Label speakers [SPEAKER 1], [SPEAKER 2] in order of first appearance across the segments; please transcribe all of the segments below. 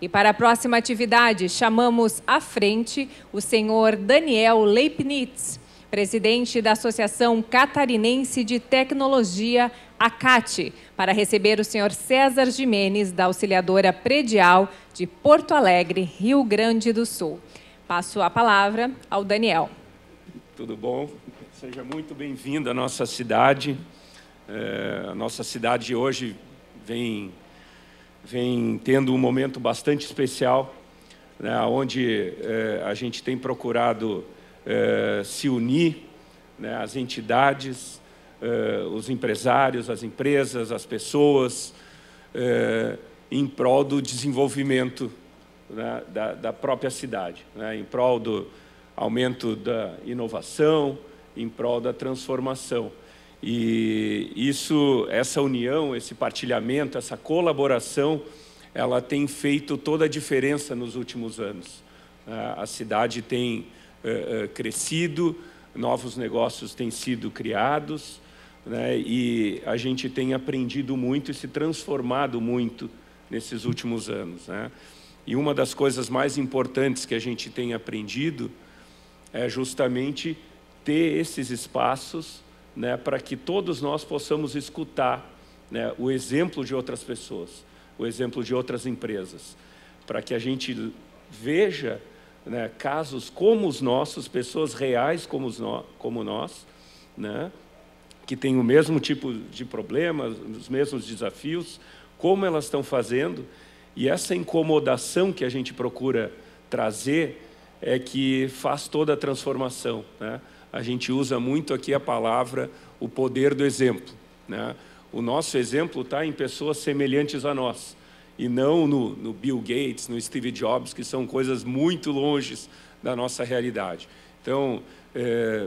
[SPEAKER 1] E para a próxima atividade, chamamos à frente o senhor Daniel Leibniz, presidente da Associação Catarinense de Tecnologia, ACAT, para receber o senhor César Gimenez, da Auxiliadora Predial de Porto Alegre, Rio Grande do Sul. Passo a palavra ao Daniel.
[SPEAKER 2] Tudo bom? Seja muito bem-vindo à nossa cidade. A nossa cidade hoje vem tendo um momento bastante especial, né, onde a gente tem procurado se unir, né, as entidades, os empresários, as empresas, as pessoas, em prol do desenvolvimento, né, da própria cidade, né, em prol do aumento da inovação, em prol da transformação. E essa união, esse partilhamento, essa colaboração, ela tem feito toda a diferença nos últimos anos. A cidade tem crescido, novos negócios têm sido criados, né, e a gente tem aprendido muito e se transformado muito nesses últimos anos, né? E uma das coisas mais importantes que a gente tem aprendido é justamente ter esses espaços, né, para que todos nós possamos escutar, né, o exemplo de outras pessoas, o exemplo de outras empresas, para que a gente veja, né, casos como os nossos, pessoas reais como nós, né, que têm o mesmo tipo de problemas, os mesmos desafios, como elas estão fazendo, e essa incomodação que a gente procura trazer é que faz toda a transformação, né? A gente usa muito aqui a palavra, o poder do exemplo, né? O nosso exemplo está em pessoas semelhantes a nós, e não no Bill Gates, no Steve Jobs, que são coisas muito longes da nossa realidade. Então,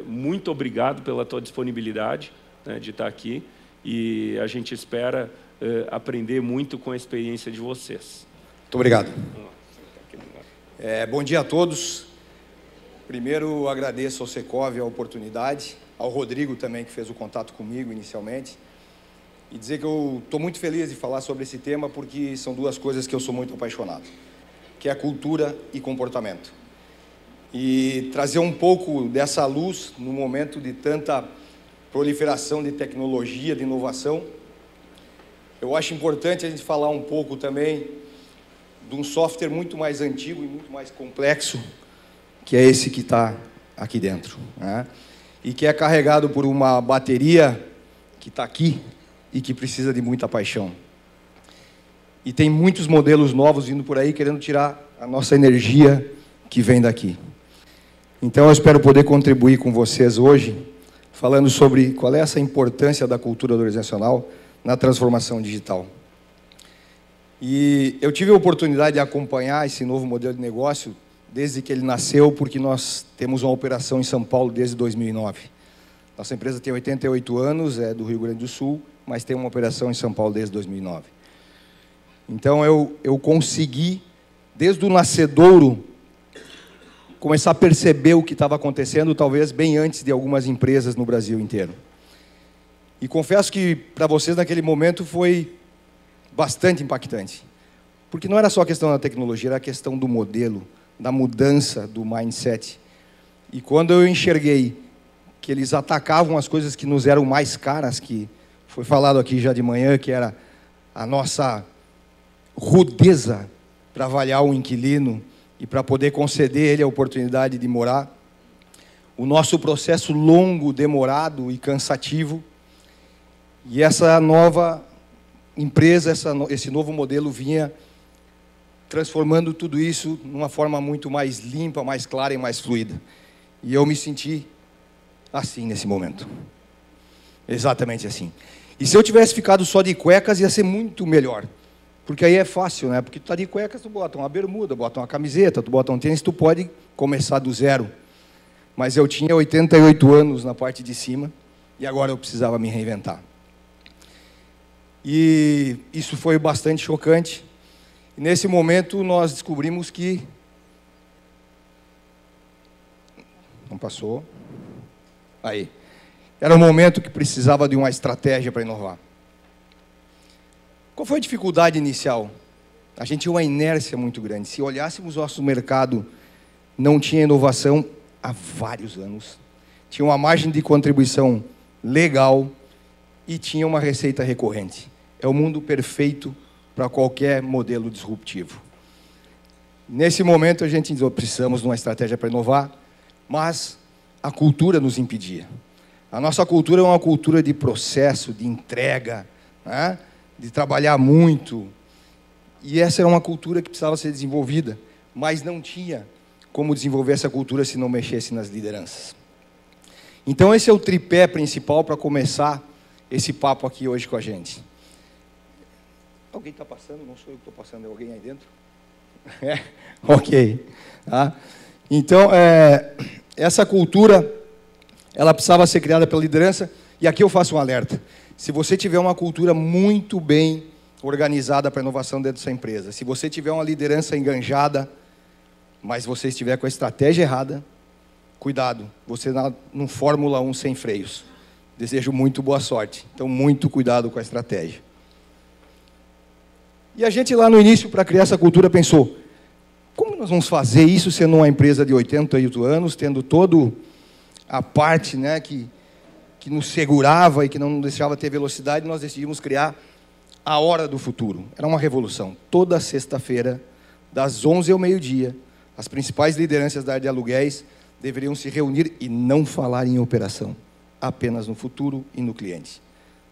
[SPEAKER 2] muito obrigado pela tua disponibilidade, né, de estar aqui, e a gente espera aprender muito com a experiência de vocês.
[SPEAKER 3] Muito obrigado. Bom dia a todos. Primeiro, agradeço ao Secov a oportunidade, ao Rodrigo também, que fez o contato comigo inicialmente, e dizer que eu estou muito feliz de falar sobre esse tema, porque são duas coisas que eu sou muito apaixonado, que é cultura e comportamento. E trazer um pouco dessa luz no momento de tanta proliferação de tecnologia, de inovação. Eu acho importante a gente falar um pouco também de um software muito mais antigo e muito mais complexo, que é esse que está aqui dentro, né? E que é carregado por uma bateria que está aqui e que precisa de muita paixão. E tem muitos modelos novos vindo por aí querendo tirar a nossa energia que vem daqui. Então eu espero poder contribuir com vocês hoje, falando sobre qual é essa importância da cultura organizacional na transformação digital. E eu tive a oportunidade de acompanhar esse novo modelo de negócio desde que ele nasceu, porque nós temos uma operação em São Paulo desde 2009. Nossa empresa tem 88 anos, é do Rio Grande do Sul, mas tem uma operação em São Paulo desde 2009. Então eu consegui, desde o nascedouro, começar a perceber o que estava acontecendo, talvez bem antes de algumas empresas no Brasil inteiro. E confesso que para vocês naquele momento foi bastante impactante, porque não era só a questão da tecnologia, era a questão do modelo, da mudança do mindset. E quando eu enxerguei que eles atacavam as coisas que nos eram mais caras, que foi falado aqui já de manhã, que era a nossa rudeza para avaliar o inquilino e para poder conceder ele a oportunidade de morar, o nosso processo longo, demorado e cansativo, e essa nova empresa, esse novo modelo vinha transformando tudo isso numa forma muito mais limpa, mais clara e mais fluida. E eu me senti assim nesse momento. Exatamente assim. E se eu tivesse ficado só de cuecas, ia ser muito melhor. Porque aí é fácil, né? Porque tu tá de cuecas, tu bota uma bermuda, bota uma camiseta, tu bota um tênis, tu pode começar do zero. Mas eu tinha 88 anos na parte de cima, e agora eu precisava me reinventar. E isso foi bastante chocante. E nesse momento nós descobrimos que... Não passou. Aí. Era um momento que precisava de uma estratégia para inovar. Qual foi a dificuldade inicial? A gente tinha uma inércia muito grande. Se olhássemos o nosso mercado, não tinha inovação há vários anos. Tinha uma margem de contribuição legal e tinha uma receita recorrente. É o mundo perfeito para qualquer modelo disruptivo. Nesse momento, a gente diz, precisamos de uma estratégia para inovar, mas a cultura nos impedia. A nossa cultura é uma cultura de processo, de entrega, né? De trabalhar muito. E essa era uma cultura que precisava ser desenvolvida, mas não tinha como desenvolver essa cultura se não mexesse nas lideranças. Então, esse é o tripé principal para começar esse papo aqui hoje com a gente. Alguém está passando? Não sou eu que estou passando, é alguém aí dentro? É? Ok. Tá? Então, essa cultura, ela precisava ser criada pela liderança, e aqui eu faço um alerta. Se você tiver uma cultura muito bem organizada para inovação dentro dessa empresa, se você tiver uma liderança enganjada, mas você estiver com a estratégia errada, cuidado, você num Fórmula 1 sem freios. Desejo muito boa sorte. Então, muito cuidado com a estratégia. E a gente lá no início, para criar essa cultura, pensou, como nós vamos fazer isso sendo uma empresa de 88 anos, tendo toda a parte, né, que nos segurava e que não nos deixava ter velocidade, nós decidimos criar a Hora do Futuro. Era uma revolução. Toda sexta-feira, das 11 ao meio-dia, as principais lideranças da área de aluguéis deveriam se reunir e não falar em operação, apenas no futuro e no cliente.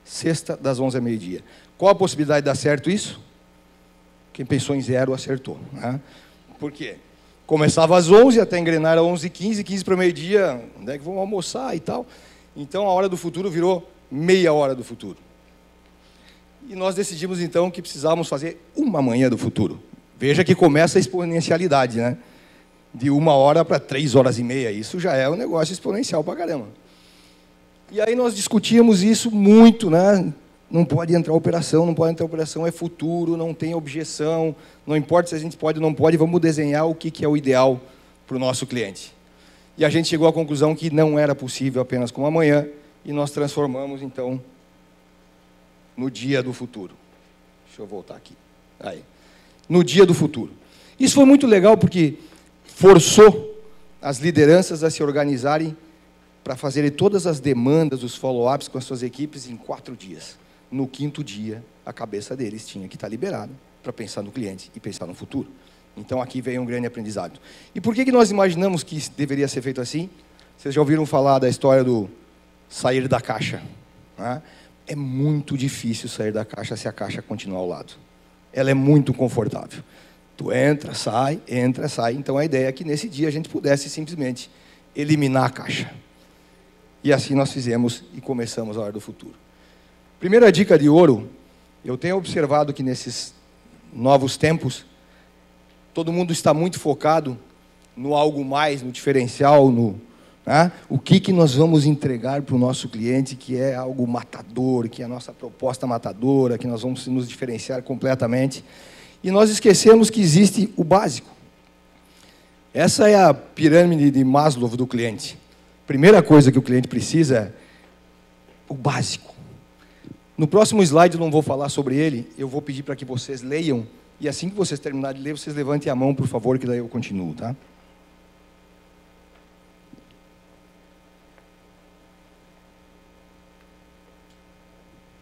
[SPEAKER 3] Sexta, das 11 ao meio-dia. Qual a possibilidade de dar certo isso? Quem pensou em 0 acertou. Né? Por quê? Começava às 11, até engrenar às 11h15, 15 para o meio-dia, onde é que vamos almoçar e tal. Então, a Hora do Futuro virou meia hora do futuro. E nós decidimos, então, que precisávamos fazer uma manhã do futuro. Veja que começa a exponencialidade, né? De 1 hora para 3h30. Isso já é um negócio exponencial para caramba. E aí nós discutíamos isso muito, né? Não pode entrar operação, não pode entrar operação, é futuro, não tem objeção, não importa se a gente pode ou não pode, vamos desenhar o que é o ideal para o nosso cliente. E a gente chegou à conclusão que não era possível apenas com uma manhã, e nós transformamos, então, no dia do futuro. Deixa eu voltar aqui. Aí. No dia do futuro. Isso foi muito legal porque forçou as lideranças a se organizarem para fazerem todas as demandas, os follow-ups com as suas equipes em 4 dias. No 5º dia, a cabeça deles tinha que estar liberada para pensar no cliente e pensar no futuro. Então, aqui veio um grande aprendizado. E por que nós imaginamos que deveria ser feito assim? Vocês já ouviram falar da história do sair da caixa? Né? É muito difícil sair da caixa se a caixa continuar ao lado. Ela é muito confortável. Tu entra, sai. Então, a ideia é que nesse dia a gente pudesse simplesmente eliminar a caixa. E assim nós fizemos e começamos a Hora do Futuro. Primeira dica de ouro, eu tenho observado que nesses novos tempos, todo mundo está muito focado no algo mais, no diferencial, né? O que nós vamos entregar para o nosso cliente que é algo matador, que é a nossa proposta matadora, que nós vamos nos diferenciar completamente. E nós esquecemos que existe o básico. Essa é a pirâmide de Maslow do cliente. Primeira coisa que o cliente precisa é o básico. No próximo slide eu não vou falar sobre ele, eu vou pedir para que vocês leiam, e assim que vocês terminarem de ler, vocês levantem a mão, por favor, que daí eu continuo, tá?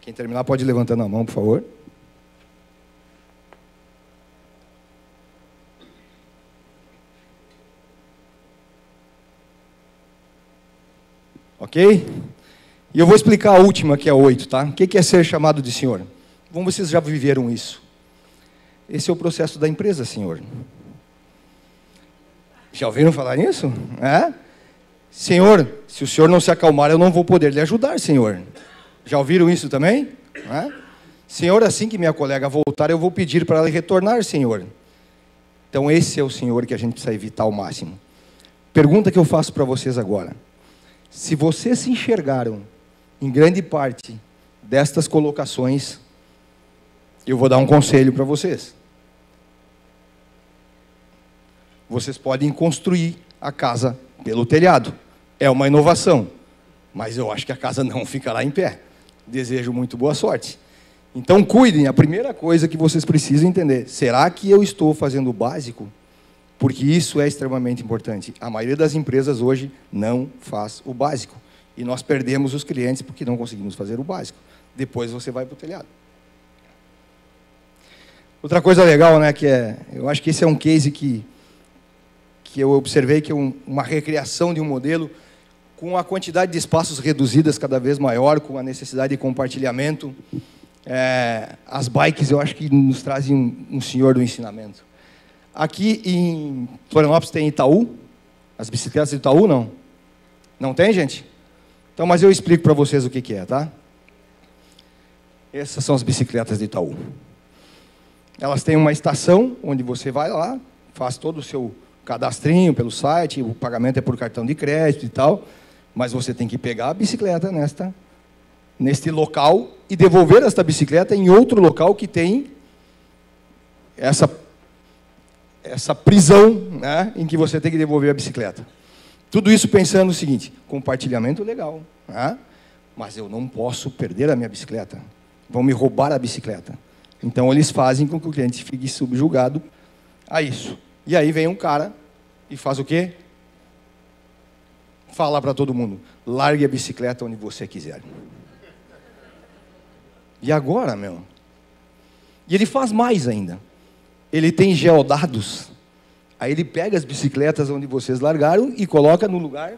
[SPEAKER 3] Quem terminar pode ir levantando a mão, por favor. Ok? E eu vou explicar a última, que é a 8, tá? O que é ser chamado de senhor? Como vocês já viveram isso? Esse é o processo da empresa, senhor. Já ouviram falar nisso? É? Senhor, se o senhor não se acalmar, eu não vou poder lhe ajudar, senhor. Já ouviram isso também? É? Senhor, assim que minha colega voltar, eu vou pedir para ela retornar, senhor. Então, esse é o senhor que a gente precisa evitar ao máximo. Pergunta que eu faço para vocês agora. Se vocês se enxergaram em grande parte destas colocações, eu vou dar um conselho para vocês. Vocês podem construir a casa pelo telhado. É uma inovação, mas eu acho que a casa não ficará em pé. Desejo muito boa sorte. Então, cuidem. A primeira coisa que vocês precisam entender, será que eu estou fazendo o básico? Porque isso é extremamente importante. A maioria das empresas hoje não faz o básico. E nós perdemos os clientes porque não conseguimos fazer o básico. Depois você vai para o telhado. Outra coisa legal, né, eu acho que esse é um case que eu observei, que é uma recriação de um modelo com a quantidade de espaços reduzidas cada vez maior, com a necessidade de compartilhamento. As bikes, eu acho que nos trazem um senhor do ensinamento. Aqui em Florianópolis tem Itaú. As bicicletas de Itaú, não? Não tem, gente? Então, mas eu explico para vocês o que é, tá? Essas são as bicicletas de Itaú. Elas têm uma estação onde você vai lá, faz todo o seu cadastrinho pelo site, o pagamento é por cartão de crédito e tal, mas você tem que pegar a bicicleta neste local e devolver esta bicicleta em outro local que tem essa prisão, né, em que você tem que devolver a bicicleta. Tudo isso pensando o seguinte, compartilhamento legal, né, mas eu não posso perder a minha bicicleta. Vão me roubar a bicicleta. Então, eles fazem com que o cliente fique subjugado a isso. E aí vem um cara e faz o quê? Fala para todo mundo, largue a bicicleta onde você quiser. E agora, meu? E ele faz mais ainda. Ele tem geodados. Aí ele pega as bicicletas onde vocês largaram e coloca no lugar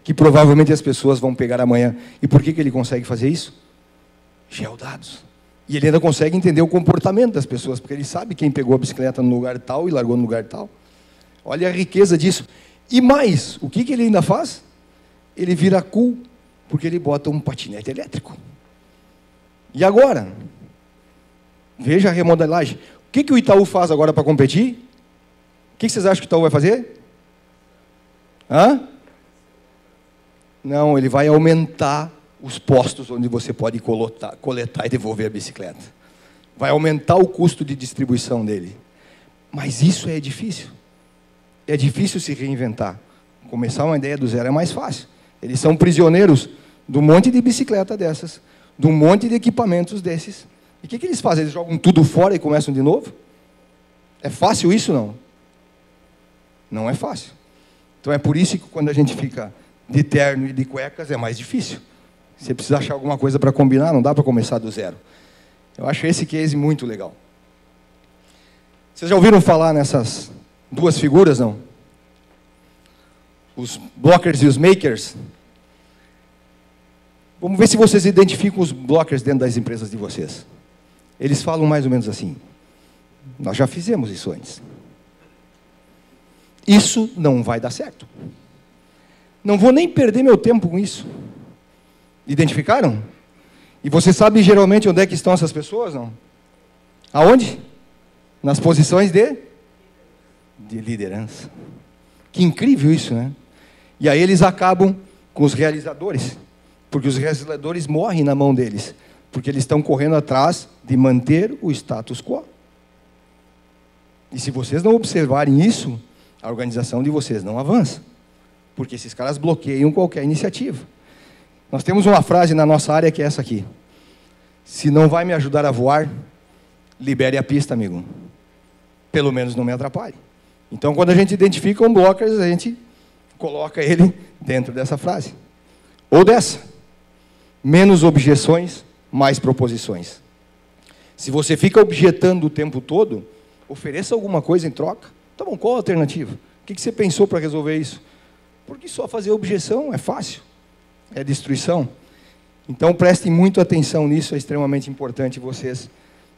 [SPEAKER 3] que provavelmente as pessoas vão pegar amanhã. E por que ele consegue fazer isso? Geodados. E ele ainda consegue entender o comportamento das pessoas, porque ele sabe quem pegou a bicicleta no lugar tal e largou no lugar tal. Olha a riqueza disso. E mais, o que ele ainda faz? Ele vira cool, porque ele bota um patinete elétrico. E agora? Veja a remodelagem. O que o Itaú faz agora para competir? O que vocês acham que o Itaú vai fazer? Não, ele vai aumentar os postos onde você pode coletar e devolver a bicicleta. Vai aumentar o custo de distribuição dele. Mas isso é difícil. É difícil se reinventar. Começar uma ideia do zero é mais fácil. Eles são prisioneiros de um monte de bicicleta dessas, de um monte de equipamentos desses. E o que eles fazem? Eles jogam tudo fora e começam de novo? É fácil isso, não? Não é fácil. Então é por isso que quando a gente fica de terno e de cuecas é mais difícil. Você precisa achar alguma coisa para combinar, não dá para começar do zero. Eu acho esse case muito legal. Vocês já ouviram falar nessas duas figuras, não? Os blockers e os makers. Vamos ver se vocês identificam os blockers dentro das empresas de vocês. Eles falam mais ou menos assim. Nós já fizemos isso antes. Isso não vai dar certo. Não vou nem perder meu tempo com isso. Identificaram? E você sabe geralmente onde é que estão essas pessoas, não? Aonde? Nas posições de liderança. Que incrível isso, né? E aí eles acabam com os realizadores, porque os realizadores morrem na mão deles, porque eles estão correndo atrás de manter o status quo. E se vocês não observarem isso, a organização de vocês não avança, porque esses caras bloqueiam qualquer iniciativa. Nós temos uma frase na nossa área que é essa aqui: se não vai me ajudar a voar, libere a pista, amigo. Pelo menos não me atrapalhe. Então, quando a gente identifica um blocker, a gente coloca ele dentro dessa frase. Ou dessa. Menos objeções, mais proposições. Se você fica objetando o tempo todo, ofereça alguma coisa em troca. Tá bom, qual a alternativa? O que você pensou para resolver isso? Porque só fazer objeção é fácil. É destruição. Então, prestem muito atenção nisso, é extremamente importante vocês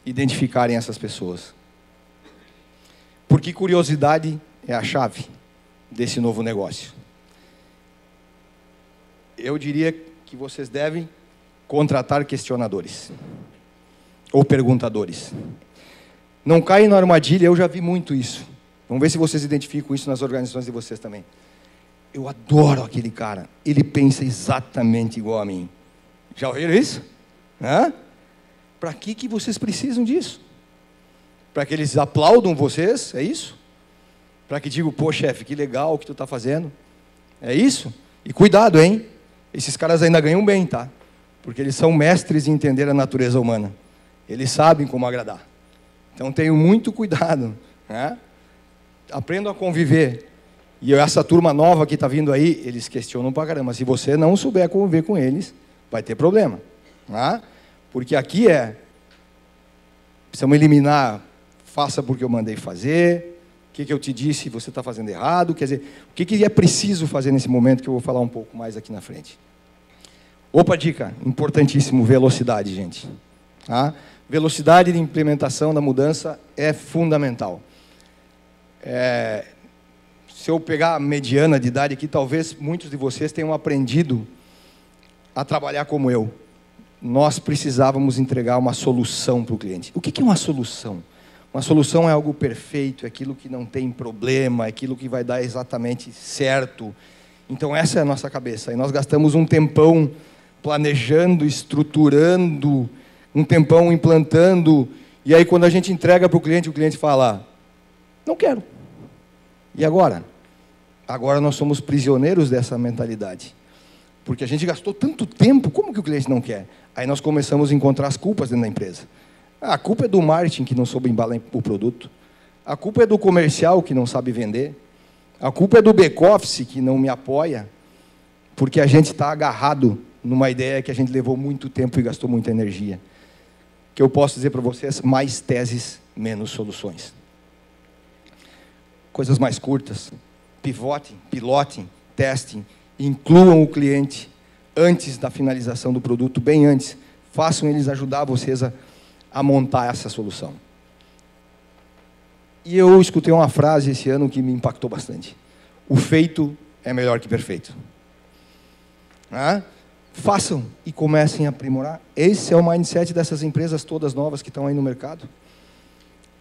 [SPEAKER 3] identificarem essas pessoas. Porque curiosidade é a chave desse novo negócio. Eu diria que vocês devem contratar questionadores ou perguntadores. Não caem na armadilha, eu já vi muito isso. Vamos ver se vocês identificam isso nas organizações de vocês também. Eu adoro aquele cara. Ele pensa exatamente igual a mim. Já ouviram isso? Para que vocês precisam disso? Para que eles aplaudam vocês? É isso? Para que digam, pô, chefe, que legal o que tu está fazendo? É isso? E cuidado, hein? Esses caras ainda ganham bem, tá? Porque eles são mestres em entender a natureza humana. Eles sabem como agradar. Então, tenho muito cuidado, né? Aprendo a conviver. E essa turma nova que está vindo aí, eles questionam pra caramba. Se você não souber conviver com eles, vai ter problema. Né? Porque aqui precisamos eliminar, faça porque eu mandei fazer, o que eu te disse, você está fazendo errado. Quer dizer, o que é preciso fazer nesse momento, que eu vou falar um pouco mais aqui na frente. Opa, dica, importantíssimo, velocidade, gente. Tá? Velocidade de implementação da mudança é fundamental. Se eu pegar a mediana de idade aqui, talvez muitos de vocês tenham aprendido a trabalhar como eu. Nós precisávamos entregar uma solução para o cliente. O que é uma solução? Uma solução é algo perfeito, é aquilo que não tem problema, é aquilo que vai dar exatamente certo. Então, essa é a nossa cabeça. E nós gastamos um tempão planejando, estruturando, um tempão implantando, e aí quando a gente entrega para o cliente fala, não quero. E agora? Agora nós somos prisioneiros dessa mentalidade. Porque a gente gastou tanto tempo, como que o cliente não quer? Aí nós começamos a encontrar as culpas dentro da empresa. A culpa é do marketing que não soube embalar o produto. A culpa é do comercial que não sabe vender. A culpa é do back-office que não me apoia. Porque a gente está agarrado numa ideia que a gente levou muito tempo e gastou muita energia. Que eu posso dizer para vocês, mais teses, menos soluções. Coisas mais curtas. Pilotem, testem, incluam o cliente antes da finalização do produto, bem antes. Façam eles ajudar vocês a montar essa solução. E eu escutei uma frase esse ano que me impactou bastante. O feito é melhor que perfeito. Façam e comecem a aprimorar. Esse é o mindset dessas empresas todas novas que estão aí no mercado.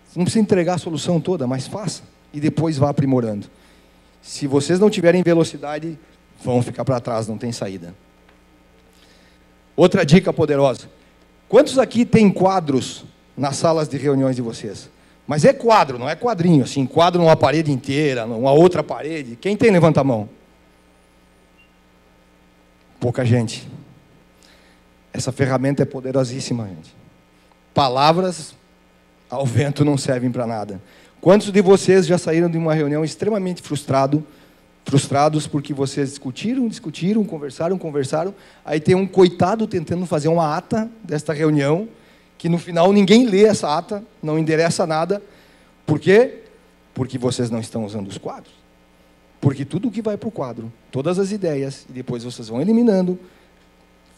[SPEAKER 3] Você não precisa entregar a solução toda, mas faça. E depois vá aprimorando. Se vocês não tiverem velocidade, vão ficar para trás, não tem saída. Outra dica poderosa. Quantos aqui tem quadros nas salas de reuniões de vocês? Mas é quadro, não é quadrinho, assim, quadro numa parede inteira, numa outra parede. Quem tem, levanta a mão. Pouca gente. Essa ferramenta é poderosíssima, gente. Palavras ao vento não servem para nada. Quantos de vocês já saíram de uma reunião extremamente frustrados porque vocês discutiram, conversaram, aí tem um coitado tentando fazer uma ata desta reunião, que no final ninguém lê essa ata, não endereça nada. Por quê? Porque vocês não estão usando os quadros. Porque tudo que vai para o quadro, todas as ideias, e depois vocês vão eliminando,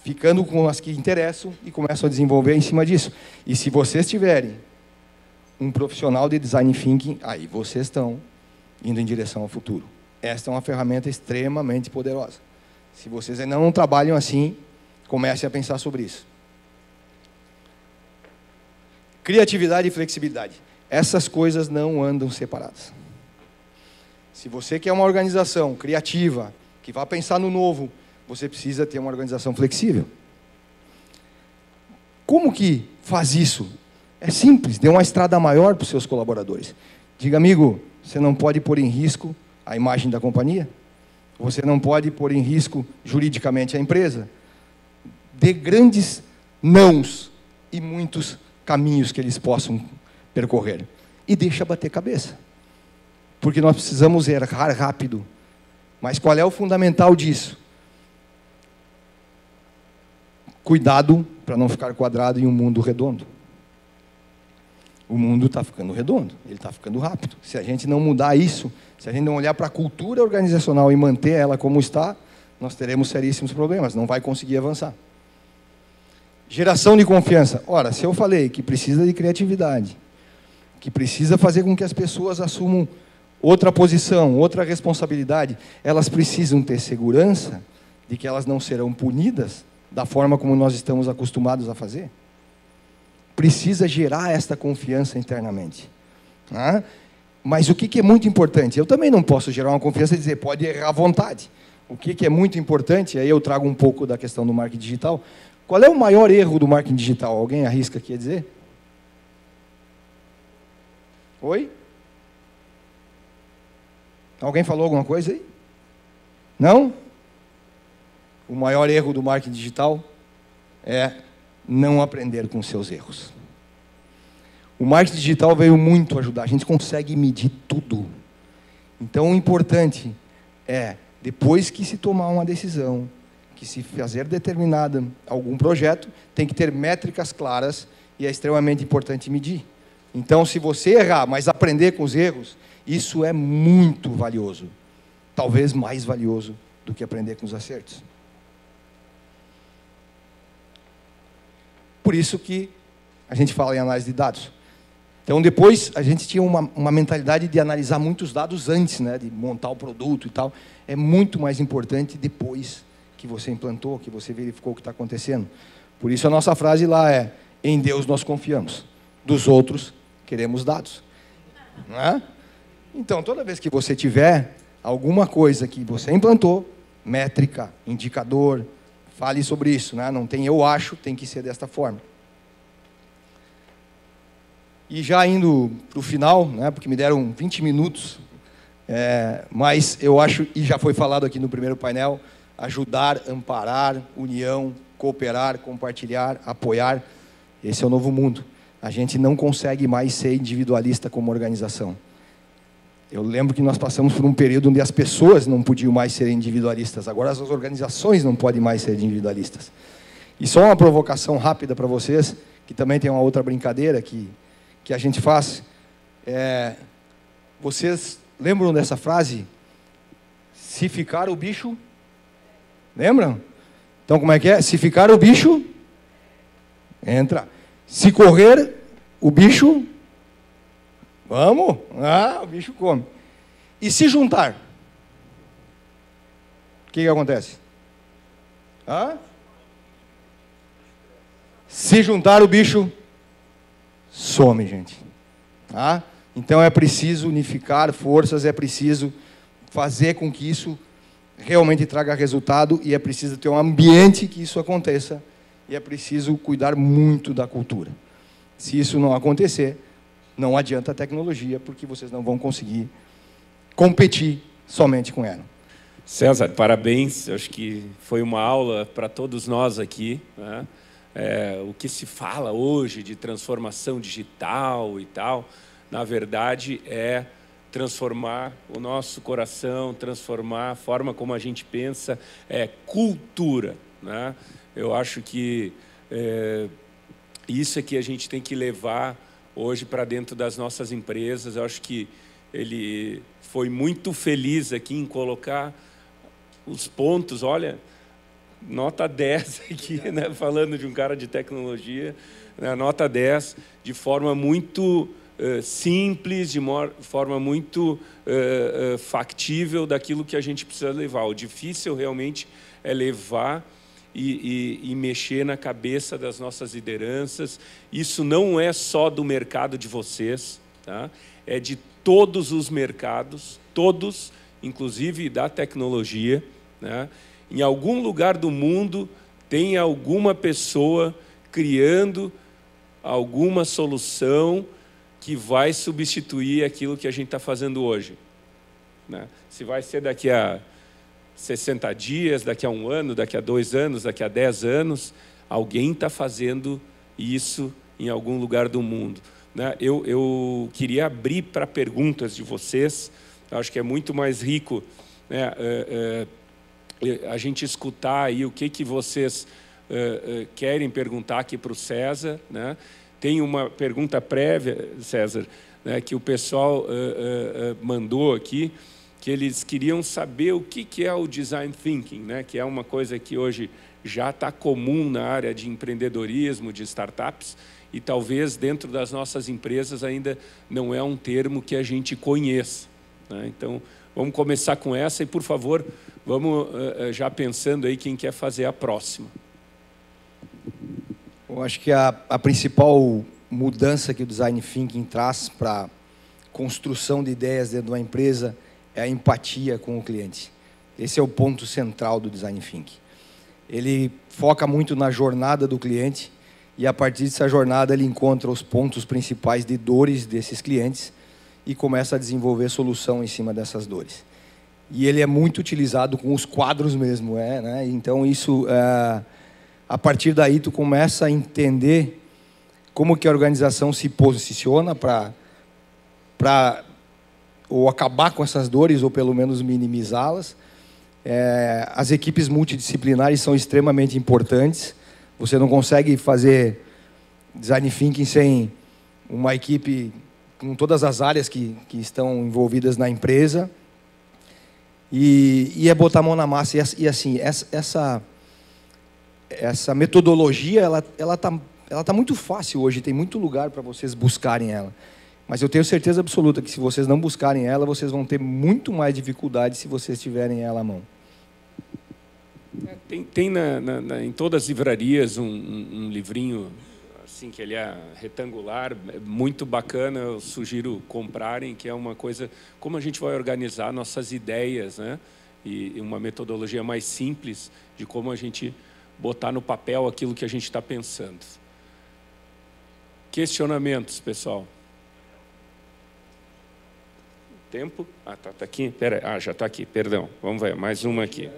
[SPEAKER 3] ficando com as que interessam e começam a desenvolver em cima disso. E se vocês tiverem um profissional de design thinking, aí vocês estão indo em direção ao futuro. Esta é uma ferramenta extremamente poderosa. Se vocês ainda não trabalham assim, comecem a pensar sobre isso. Criatividade e flexibilidade. Essas coisas não andam separadas. Se você quer uma organização criativa, que vai pensar no novo, você precisa ter uma organização flexível. Como que faz isso? É simples, dê uma estrada maior para os seus colaboradores. Diga, amigo, você não pode pôr em risco a imagem da companhia. Você não pode pôr em risco juridicamente a empresa. Dê grandes nãos e muitos caminhos que eles possam percorrer. E deixa bater cabeça. Porque nós precisamos errar rápido. Mas qual é o fundamental disso? Cuidado para não ficar quadrado em um mundo redondo. O mundo está ficando redondo, ele está ficando rápido. Se a gente não mudar isso, se a gente não olhar para a cultura organizacional e manter ela como está, nós teremos seríssimos problemas, não vai conseguir avançar. Geração de confiança. Ora, se eu falei que precisa de criatividade, que precisa fazer com que as pessoas assumam outra posição, outra responsabilidade, elas precisam ter segurança de que elas não serão punidas da forma como nós estamos acostumados a fazer. Precisa gerar esta confiança internamente. Mas o que é muito importante? Eu também não posso gerar uma confiança e dizer, pode errar à vontade. O que é muito importante, aí eu trago um pouco da questão do marketing digital. Qual é o maior erro do marketing digital? Alguém arrisca aqui a dizer? Oi? Alguém falou alguma coisa aí? Não? O maior erro do marketing digital é não aprender com seus erros. O marketing digital veio muito ajudar. A gente consegue medir tudo. Então, o importante é, depois que se tomar uma decisão, que se fazer determinada algum projeto, tem que ter métricas claras e é extremamente importante medir. Então, se você errar, mas aprender com os erros, isso é muito valioso. Talvez mais valioso do que aprender com os acertos. Por isso que a gente fala em análise de dados. Então, depois, a gente tinha uma mentalidade de analisar muitos dados antes, né, de montar o produto e tal. É muito mais importante depois que você implantou, que você verificou o que está acontecendo. Por isso, a nossa frase lá é: em Deus nós confiamos, dos outros queremos dados. Não é? Então, toda vez que você tiver alguma coisa que você implantou, métrica, indicador, fale sobre isso, né? Não tem eu acho, tem que ser desta forma. E já indo para o final, né, porque me deram 20 minutos, mas eu acho, e já foi falado aqui no primeiro painel, ajudar, amparar, união, cooperar, compartilhar, apoiar, esse é o novo mundo. A gente não consegue mais ser individualista como organização. Eu lembro que nós passamos por um período onde as pessoas não podiam mais ser individualistas, agora as organizações não podem mais ser individualistas. E só uma provocação rápida para vocês, que também tem uma outra brincadeira que a gente faz. Vocês lembram dessa frase? Se ficar o bicho... Lembram? Então, como é que é? Se ficar o bicho... Entra. Se correr o bicho... Vamos? Ah, o bicho come. E se juntar? O que acontece? Se juntar o bicho... some, gente. Tá? Então é preciso unificar forças, é preciso fazer com que isso realmente traga resultado e é preciso ter um ambiente que isso aconteça e é preciso cuidar muito da cultura. Se isso não acontecer, não adianta a tecnologia, porque vocês não vão conseguir competir somente com ela.
[SPEAKER 2] César, parabéns. Eu acho que foi uma aula para todos nós aqui, né? O que se fala hoje de transformação digital e tal, na verdade é transformar o nosso coração, transformar a forma como a gente pensa, cultura, né? Eu acho que isso é que a gente tem que levar hoje para dentro das nossas empresas. Eu acho que ele foi muito feliz aqui em colocar os pontos, olha... Nota 10 aqui, né? Falando de um cara de tecnologia, né? Nota 10, de forma muito simples, de forma muito factível daquilo que a gente precisa levar. O difícil realmente é levar e mexer na cabeça das nossas lideranças. Isso não é só do mercado de vocês, tá? É de todos os mercados, todos, inclusive da tecnologia, né? Em algum lugar do mundo tem alguma pessoa criando alguma solução que vai substituir aquilo que a gente está fazendo hoje, né? Se vai ser daqui a 60 dias, daqui a 1 ano, daqui a 2 anos, daqui a 10 anos, alguém está fazendo isso em algum lugar do mundo, né? Eu queria abrir para perguntas de vocês. Eu acho que é muito mais rico, né, a gente escutar aí o que vocês querem perguntar aqui para o César, né? Tem uma pergunta prévia, César, né, que o pessoal mandou aqui, que eles queriam saber o que é o Design Thinking, né, que é uma coisa que hoje já está comum na área de empreendedorismo, de startups, e talvez dentro das nossas empresas ainda não é um termo que a gente conheça, né? Então, vamos começar com essa e, por favor, vamos já pensando aí quem quer fazer a próxima.
[SPEAKER 3] Eu acho que a principal mudança que o Design Thinking traz para a construção de ideias dentro de uma empresa é a empatia com o cliente. Esse é o ponto central do Design Thinking. Ele foca muito na jornada do cliente e, a partir dessa jornada, ele encontra os pontos principais de dores desses clientes e começa a desenvolver solução em cima dessas dores. E ele é muito utilizado com os quadros mesmo, né? Então, isso, a partir daí, tu começa a entender como que a organização se posiciona para ou acabar com essas dores, ou pelo menos minimizá-las. As equipes multidisciplinares são extremamente importantes. Você não consegue fazer design thinking sem uma equipe com todas as áreas que estão envolvidas na empresa. E é botar a mão na massa. E assim, essa metodologia, ela tá muito fácil hoje, tem muito lugar para vocês buscarem ela. Mas eu tenho certeza absoluta que se vocês não buscarem ela, vocês vão ter muito mais dificuldade se vocês tiverem ela à mão.
[SPEAKER 2] Tem em todas as livrarias um livrinho assim que ele é retangular, muito bacana, eu sugiro comprarem, que é uma coisa, como a gente vai organizar nossas ideias, né? E uma metodologia mais simples de como a gente botar no papel aquilo que a gente está pensando. Questionamentos, pessoal? Tempo? Tá aqui? Espera, já está aqui, perdão. Vamos ver, mais uma aqui.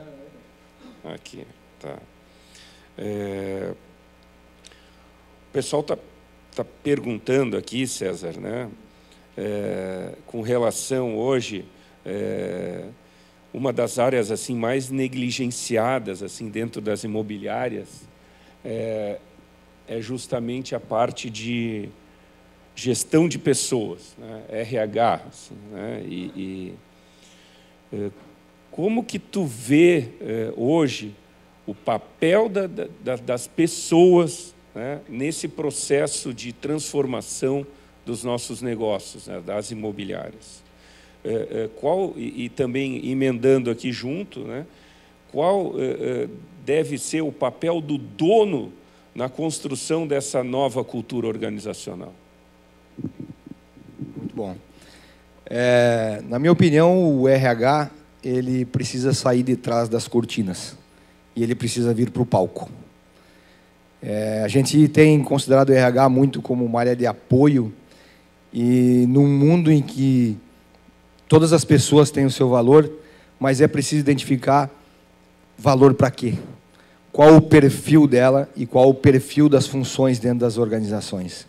[SPEAKER 2] Aqui, tá. O pessoal está perguntando aqui, César, né? Com relação hoje, uma das áreas assim mais negligenciadas assim dentro das imobiliárias é justamente a parte de gestão de pessoas, né? RH, assim, né? Como que tu vê hoje o papel das pessoas, né, nesse processo de transformação dos nossos negócios, né, das imobiliárias? E também emendando aqui junto, né, qual deve ser o papel do dono na construção dessa nova cultura organizacional?
[SPEAKER 3] Muito bom. Na minha opinião, o RH ele precisa sair de trás das cortinas e ele precisa vir para o palco. A gente tem considerado o RH muito como uma área de apoio, e num mundo em que todas as pessoas têm o seu valor, mas é preciso identificar valor para quê? Qual o perfil dela e qual o perfil das funções dentro das organizações.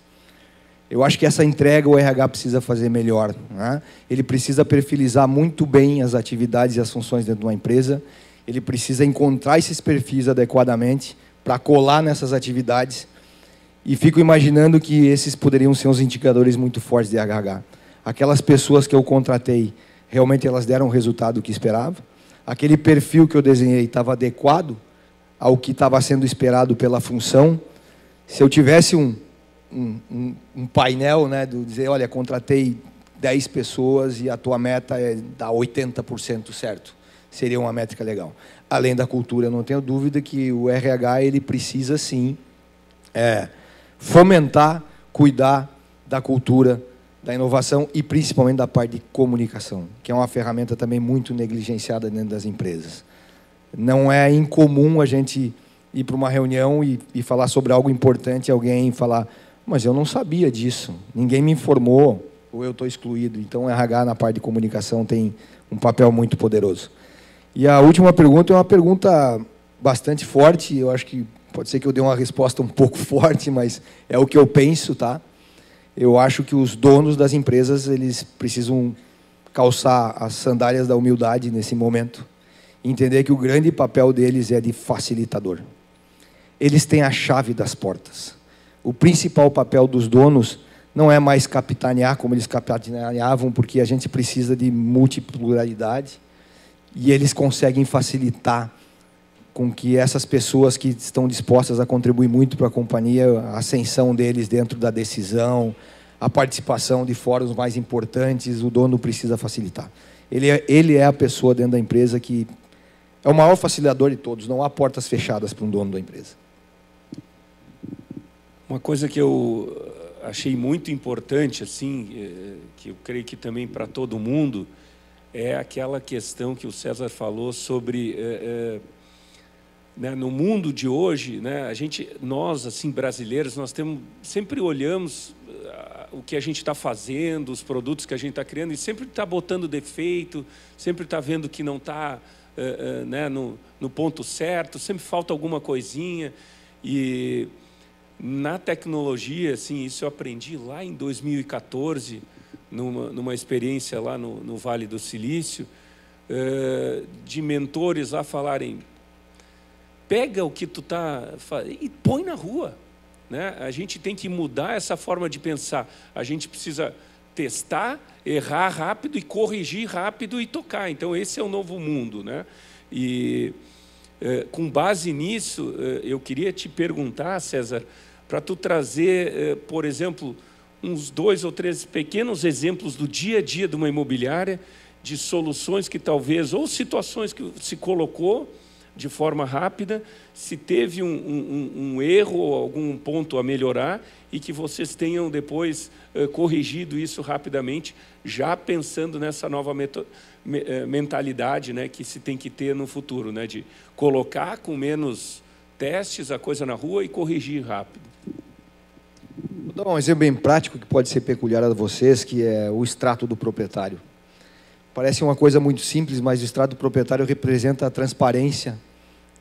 [SPEAKER 3] Eu acho que essa entrega o RH precisa fazer melhor, né? Ele precisa perfilizar muito bem as atividades e as funções dentro de uma empresa. Ele precisa encontrar esses perfis adequadamente para colar nessas atividades. E fico imaginando que esses poderiam ser os indicadores muito fortes de RH. Aquelas pessoas que eu contratei, realmente elas deram o resultado que esperava. Aquele perfil que eu desenhei estava adequado ao que estava sendo esperado pela função. Se eu tivesse um painel, né, de dizer, olha, contratei 10 pessoas e a tua meta é dar 80% certo, seria uma métrica legal. Além da cultura, eu não tenho dúvida que o RH ele precisa sim fomentar, cuidar da cultura, da inovação e principalmente da parte de comunicação, que é uma ferramenta também muito negligenciada dentro das empresas. Não é incomum a gente ir para uma reunião e falar sobre algo importante e alguém falar: mas eu não sabia disso, ninguém me informou, ou eu estou excluído. Então, o RH na parte de comunicação tem um papel muito poderoso. E a última pergunta é uma pergunta bastante forte, eu acho que pode ser que eu dê uma resposta um pouco forte, mas é o que eu penso, tá? Eu acho que os donos das empresas, eles precisam calçar as sandálias da humildade nesse momento, entender que o grande papel deles é de facilitador. Eles têm a chave das portas. O principal papel dos donos não é mais capitanear como eles capitaneavam, porque a gente precisa de multipluralidade, e eles conseguem facilitar com que essas pessoas que estão dispostas a contribuir muito para a companhia, a ascensão deles dentro da decisão, a participação de fóruns mais importantes, o dono precisa facilitar. Ele é a pessoa dentro da empresa que é o maior facilitador de todos, não há portas fechadas para um dono da empresa.
[SPEAKER 2] Uma coisa que eu achei muito importante, assim, que eu creio que também para todo mundo, é aquela questão que o César falou sobre, né, no mundo de hoje, né, nós, assim, brasileiros, nós sempre olhamos o que a gente está fazendo, os produtos que a gente está criando, e sempre está botando defeito, sempre está vendo que não está né, no ponto certo, sempre falta alguma coisinha. E Na tecnologia, assim, isso eu aprendi lá em 2014, numa experiência lá no Vale do Silício, de mentores lá falarem: pega o que tu está fazendo e põe na rua, né? A gente tem que mudar essa forma de pensar. A gente precisa testar, errar rápido e corrigir rápido e tocar. Então, esse é o novo mundo, né? E, com base nisso, eu queria te perguntar, César, para tu trazer, por exemplo, uns 2 ou 3 pequenos exemplos do dia a dia de uma imobiliária, de soluções que talvez, ou situações que se colocou de forma rápida, se teve um erro ou algum ponto a melhorar e que vocês tenham depois corrigido isso rapidamente, já pensando nessa nova mentalidade, né, que se tem que ter no futuro, né, de colocar com menos testes a coisa na rua e corrigir rápido.
[SPEAKER 3] Vou dar um exemplo bem prático que pode ser peculiar a vocês, que é o extrato do proprietário. Parece uma coisa muito simples, mas o extrato do proprietário representa a transparência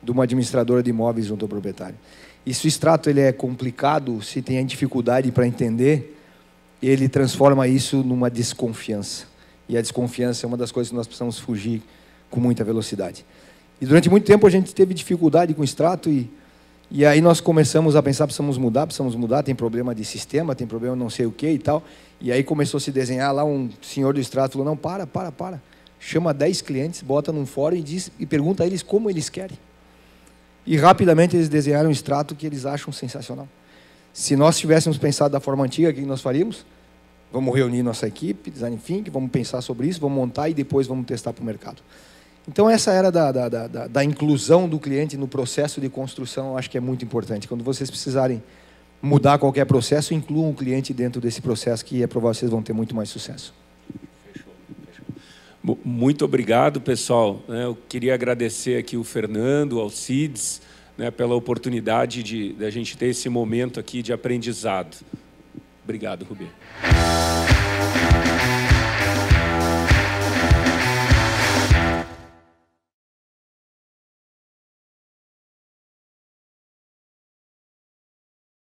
[SPEAKER 3] de uma administradora de imóveis junto ao proprietário. E se o extrato ele é complicado, se tem dificuldade para entender, ele transforma isso numa desconfiança. E a desconfiança é uma das coisas que nós precisamos fugir com muita velocidade. E durante muito tempo a gente teve dificuldade com o extrato e aí nós começamos a pensar: precisamos mudar, tem problema de sistema, tem problema não sei o que e tal. E aí começou a se desenhar lá, um senhor do extrato falou: não, para. Chama 10 clientes, bota num fórum e pergunta a eles como eles querem. E rapidamente eles desenharam um extrato que eles acham sensacional. Se nós tivéssemos pensado da forma antiga, o que nós faríamos? Vamos reunir nossa equipe, design thinking, vamos pensar sobre isso, vamos montar e depois vamos testar para o mercado. Então, essa era da inclusão do cliente no processo de construção, eu acho que é muito importante. Quando vocês precisarem mudar qualquer processo, incluam o cliente dentro desse processo, que é provável que vocês vão ter muito mais sucesso.
[SPEAKER 2] Fechou. Muito obrigado, pessoal. Eu queria agradecer aqui o Fernando, ao Cides, né, pela oportunidade de a gente ter esse momento aqui de aprendizado. Obrigado, Rubê.